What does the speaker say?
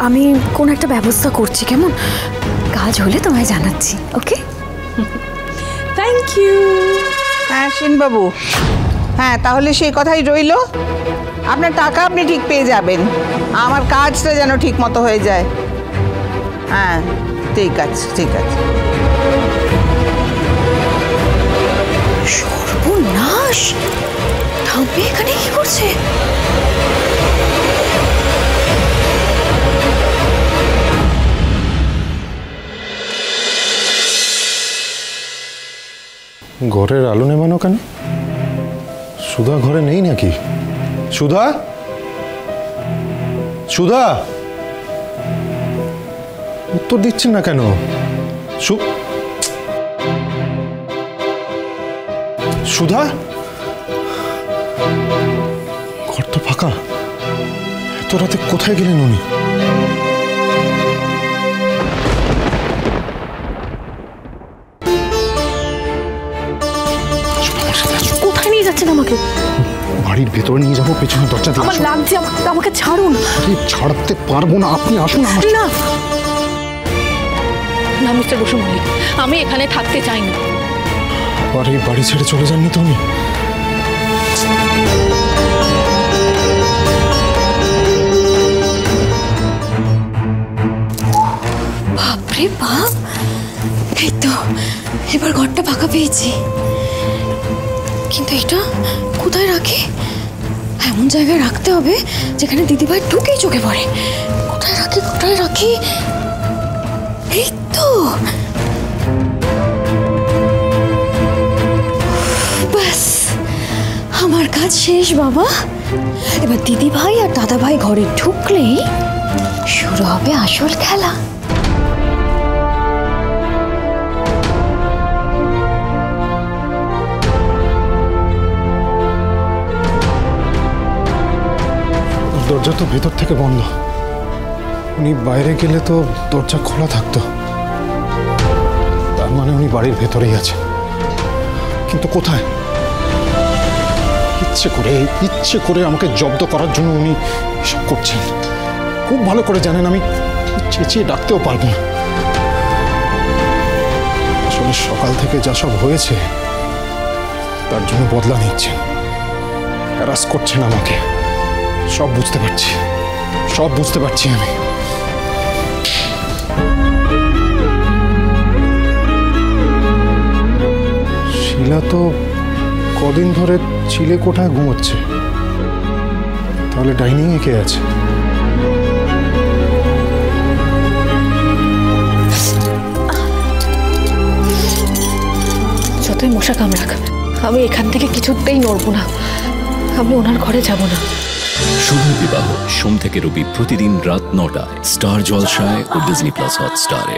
আমি কোন একটা ব্যবস্থা করছি, কেমন? কাজ হলে তোমায় জানাচ্ছি। ওকে, থ্যাংক ইউ। হ্যাঁ সেনবাবু, হ্যাঁ তাহলে সেই কথাই রইল। আপনার টাকা আপনি ঠিক পেয়ে যাবেন, আমার কাজটা যেন ঠিক মতো হয়ে যায়। হ্যাঁ ঠিক আছে, ঠিক আছে। সর্বনাশ, ঠাম্মি এখানে কি করছে? ঘরের আলো নেবানো কেন? সুধা ঘরে নেই নাকি? সুধা, সুধা, উত্তর দিচ্ছেন না কেন? সুধা, ঘর তো ফাঁকা, এত রাতে কোথায় গেলেন উনি? কোথায় নিয়ে যাচ্ছেন আমাকে? বাড়ির ভেতরে নিয়ে যাবো, পেছনে দরজা দিয়ে। আমার লাগছে, আমাকে ছাড়ুন। ছাড়তে পারবো না, আপনি আসুন। না না মিস্টার বসু মল্লিক, আমি এখানে থাকতে চাই না। আর এই বাড়ি ছেড়ে চলে যাননি তো উনি? বাপরে বাপ, এই তো এবার ঘরটা ফাঁকা পেয়েছি, কিন্তু এটা কোথায় রাখি? এমন জায়গায় রাখতে হবে যেখানে দিদিভাই ঢুকেই চোখে পড়ে। কোথায় রাখি, কোথায় রাখি? এই তো, ব্যাস আমার কাজ শেষ বাবা। এবার দিদিভাই আর দাদাভাই ঘরে ঢুকলেই শুরু হবে আসল খেলা। দরজা তো ভেতর থেকে বন্ধ, উনি বাইরে গেলে তো দরজা খোলা থাকতো, তার মানে উনি বাড়ির ভেতরেই আছেন। কিন্তু কোথায়? ইচ্ছে করে আমাকে জব্দ করার জন্য উনি এসব করছেন। খুব ভালো করে জানেন আমি চেঁচিয়ে ডাকতেও পারবো না। আসলে সকাল থেকে যা সব হয়েছে তার জন্য বদলা নিচ্ছেন, হ্যারাস করছেন আমাকে। সব বুঝতে পারছি, সব বুঝতে পারছি আমি। শিলা তো কদিন ধরে চিলে কোঠায় ঘুমোচ্ছে, তাহলে ডাইনিং এ কে আছে? যতই মশা কামড়াক, আমি এখান থেকে কিছুতেই নড়বো না। আমি ওনার ঘরে যাব না। শুভ বিবাহ সোম থেকে রবি প্রতিদিন রাত ৯টায় স্টার জলসায় ও ডিজনি প্লাস হটস্টারে।